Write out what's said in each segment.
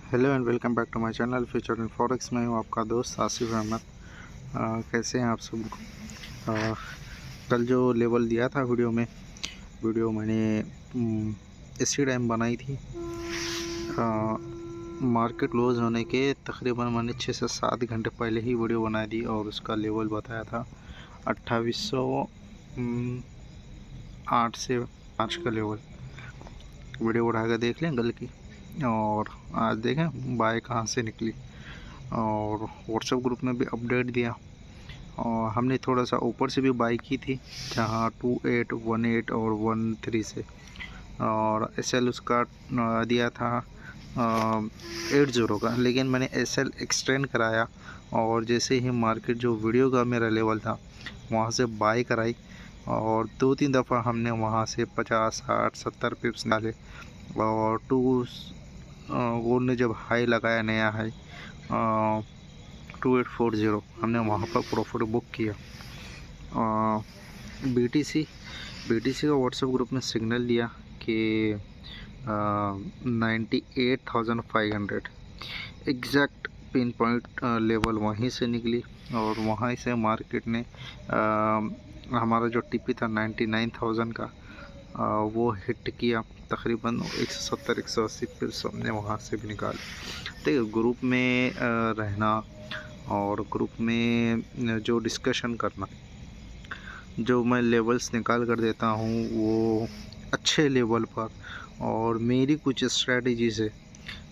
Hello and welcome back to my channel future in forex में हूँ आपका दोस्त आसिफ अहमद। कैसे हैं आप सब। कल जो लेवल दिया था वीडियो मैंने इसी टाइम बनाई थी। मार्केट क्लोज होने के तकरीबन मैंने 6 से 7 घंटे पहले ही वीडियो बना दी और उसका लेवल बताया था 2808 से 5 का लेवल। वीडियो उठा कर देख लें कल की, और आज देखें बाय कहाँ से निकली। और व्हाट्सएप ग्रुप में भी अपडेट दिया, और हमने थोड़ा सा ऊपर से भी बाय की थी जहाँ 28, 18 और 13 से, और एसएल उसका दिया था 80 का, लेकिन मैंने एसएल एक्सटेंड कराया और जैसे ही मार्केट जो वीडियो का मेरा लेवल था वहाँ से बाय कराई, और 2-3 दफ़ा हमने वहाँ से 50, 60, 70 पिप्स डाले। और गोल्ड ने जब हाई लगाया, नया हाई 2840, हमने वहाँ पर प्रॉफिट बुक किया। बीटीसी का व्हाट्सएप ग्रुप में सिग्नल दिया कि 98,500 एग्जैक्ट पिन पॉइंट लेवल वहीं से निकली, और वहीं से मार्केट ने हमारा जो टीपी था 99,000 का वो हिट किया। तकरीबन 170-180 फिर हमने वहाँ से भी निकाले। देखिए, ग्रुप में रहना और ग्रुप में जो डिस्कशन करना, जो मैं लेवल्स निकाल कर देता हूँ वो अच्छे लेवल पर, और मेरी कुछ स्ट्रेटजीज है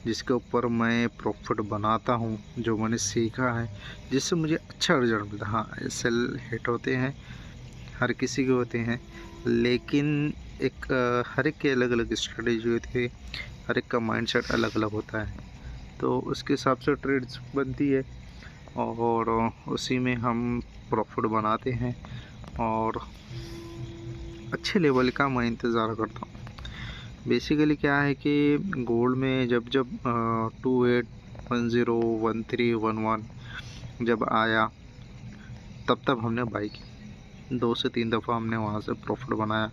जिसके ऊपर मैं प्रॉफिट बनाता हूँ, जो मैंने सीखा है, जिससे मुझे अच्छा रिजल्ट मिलता है। हाँ, सेल हिट होते हैं, हर किसी के होते हैं, लेकिन हर एक की अलग अलग स्ट्रेटजी होती है, हर एक का माइंडसेट अलग अलग होता है, तो उसके हिसाब से ट्रेड्स बनती है और उसी में हम प्रॉफिट बनाते हैं। और अच्छे लेवल का मैं इंतज़ार करता हूँ। बेसिकली क्या है कि गोल्ड में जब 28, 10, 13, 11 जब आया तब हमने बाई की। 2 से 3 दफ़ा हमने वहाँ से प्रॉफिट बनाया,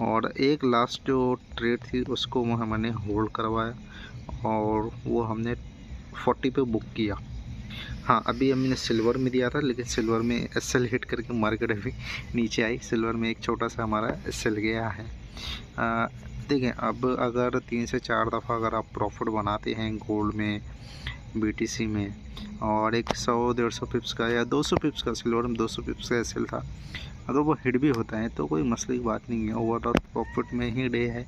और एक लास्ट जो ट्रेड थी उसको मैंने होल्ड करवाया और वो हमने 40 पे बुक किया। हाँ, अभी हमने सिल्वर में दिया था, लेकिन सिल्वर में एसएल हिट करके मार्केट अभी नीचे आई। सिल्वर में एक छोटा सा हमारा एसएल गया है। देखें, अब अगर 3 से 4 दफ़ा अगर आप प्रॉफिट बनाते हैं गोल्ड में, बीटीसी में, और 100-150 पिप्स का या 200 पिप्स का, सिल्वर में 200 पिप्स का एसएल था, अगर वो हिट भी होता है तो कोई मसले की बात नहीं है। ओवरऑल प्रॉफिट में ही डे है,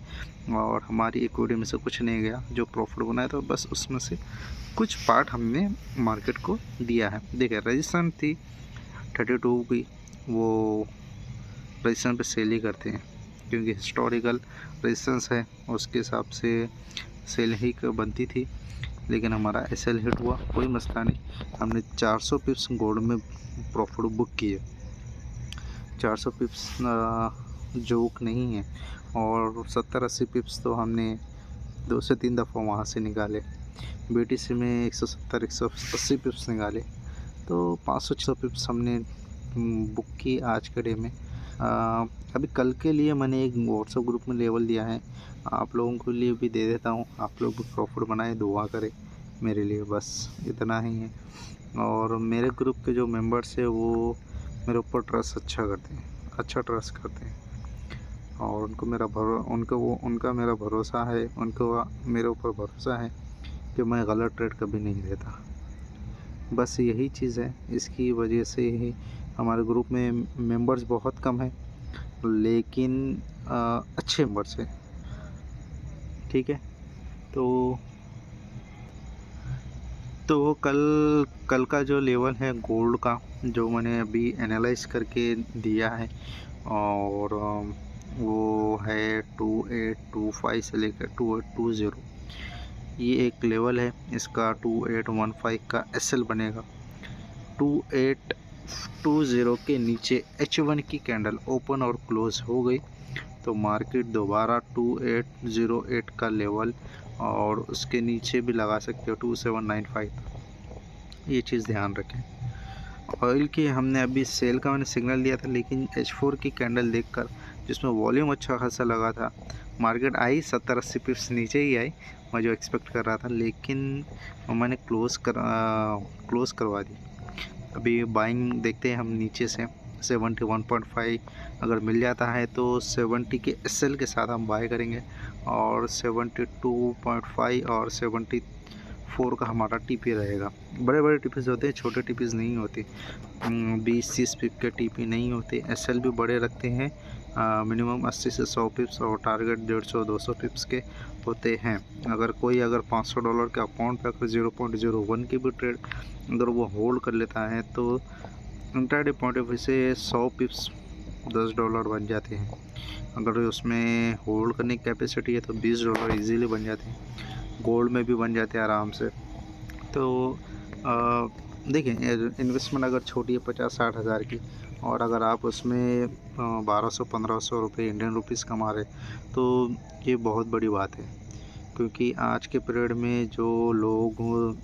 और हमारी इक्विटी में से कुछ नहीं गया। जो प्रॉफिट बनाया तो बस उसमें से कुछ पार्ट हमने मार्केट को दिया है। देखिए, रजिस्टेंस थी 32 की, वो रजिस्टेंस पे सेल ही करते हैं क्योंकि हिस्टोरिकल रजिस्टेंस है, उसके हिसाब से सेल ही बनती थी, लेकिन हमारा एसएल हिट हुआ, कोई मसला नहीं। हमने 400 पिप्स गोल्ड में प्रॉफिट बुक किए। 400 पिप्स जोक नहीं है, और 70-80 पिप्स तो हमने 2 से 3 दफ़ा वहाँ से निकाले। बीटीसी में 170-180 पिप्स निकाले, तो 500-600 पिप्स हमने बुक की आज के डे में। अभी कल के लिए मैंने एक व्हाट्सएप ग्रुप में लेवल दिया है, आप लोगों के लिए भी दे देता हूँ। आप लोग भी प्रॉफिट बनाए, दुआ करें मेरे लिए, बस इतना ही है। और मेरे ग्रुप के जो मेंबर्स हैं वो मेरे ऊपर ट्रस्ट अच्छा ट्रस्ट करते हैं, और उनका मेरा भरोसा है, उनको मेरे ऊपर भरोसा है कि मैं गलत ट्रेड कभी नहीं देता। बस यही चीज़ है, इसकी वजह से ही हमारे ग्रुप में मेंबर्स बहुत कम हैं, लेकिन अच्छे मेंबर्स हैं। ठीक है, तो कल का जो लेवल है गोल्ड का, जो मैंने अभी एनालाइज करके दिया है, और वो है 2825 से लेकर 2820। ये एक लेवल है, इसका 2815 का एसएल बनेगा। 2820 के नीचे H1 की कैंडल ओपन और क्लोज हो गई तो मार्केट दोबारा 2808 का लेवल, और उसके नीचे भी लगा सकते हो 2795। ये चीज़ ध्यान रखें। ऑयल की हमने अभी सेल का मैंने सिग्नल दिया था, लेकिन H4 की कैंडल देखकर, जिसमें वॉल्यूम अच्छा खासा लगा था, मार्केट आई 70-80 पिप्स नीचे ही आई, मैं जो एक्सपेक्ट कर रहा था, लेकिन मैंने क्लोज़ करवा दी। अभी बाइंग देखते हैं हम नीचे से 71.5 अगर मिल जाता है तो 70 के एसएल के साथ हम बाय करेंगे, और 72.5 और 74 का हमारा टीपी रहेगा। बड़े बड़े टीपीज होते हैं, छोटे टीपीज नहीं होते। 20-30 पिप के टीपी नहीं होते। एसएल भी बड़े रखते हैं, मिनिमम 80 से 100 पिप्स, और टारगेट 150-200 पिप्स के होते हैं। अगर $500 के अकाउंट पे अगर 0.01 की भी ट्रेड अगर वो होल्ड कर लेता है तो इंट्राडे पॉइंट ऑफ व्यू से 100 पिप्स $10 बन जाते हैं। अगर उसमें होल्ड करने की कैपेसिटी है तो $20 इजीली बन जाते हैं। गोल्ड में भी बन जाते हैं आराम से। तो देखिए, इन्वेस्टमेंट अगर छोटी है 50-60 हज़ार की, और अगर आप उसमें 1200-1500 रुपये इंडियन रुपीज़ कमा रहे, तो ये बहुत बड़ी बात है। क्योंकि आज के पीरियड में जो लोग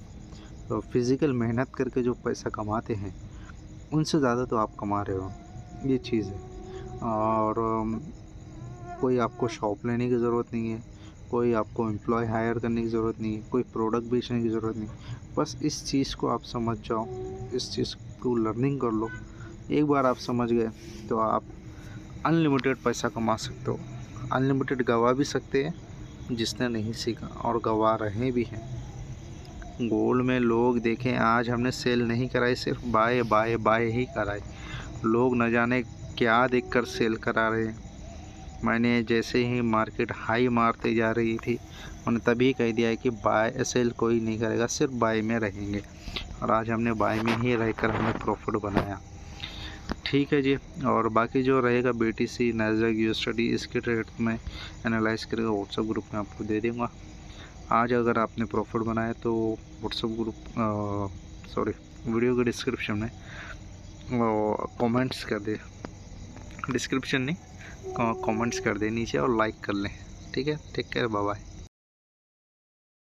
फिज़िकल मेहनत करके जो पैसा कमाते हैं, उनसे ज़्यादा तो आप कमा रहे हो, ये चीज़ है। और कोई आपको शॉप लेने की ज़रूरत नहीं है, कोई आपको एम्प्लॉय हायर करने की ज़रूरत नहीं है, कोई प्रोडक्ट बेचने की ज़रूरत नहीं। बस इस चीज़ को आप समझ जाओ, इस चीज़ को लर्निंग कर लो। एक बार आप समझ गए तो आप अनलिमिटेड पैसा कमा सकते हो। अनलिमिटेड गवा भी सकते हैं जिसने नहीं सीखा, और गवा रहे भी हैं। गोल्ड में लोग देखें, आज हमने सेल नहीं कराई, सिर्फ बाय बाय बाय ही कराई। लोग न जाने क्या देखकर सेल करा रहे हैं। मैंने जैसे ही मार्केट हाई मारते जा रही थी, मैंने तभी कह दिया है कि बाय सेल कोई नहीं करेगा, सिर्फ बाय में रहेंगे। और आज हमने बाय में ही रहकर हमने प्रॉफिट बनाया। ठीक है जी। और बाकी जो रहेगा BTC, नैस्डैक, यूएसडी, इसके रेट में एनालाइज करेगा व्हाट्सएप ग्रुप में आपको दे दूँगा। आज अगर आपने प्रॉफिट बनाया तो व्हाट्सएप ग्रुप वीडियो के डिस्क्रिप्शन में कमेंट्स कर दे, डिस्क्रिप्शन नहीं, कमेंट्स कर दे नीचे, और लाइक कर लें। ठीक है, टेक केयर, बाय बाय।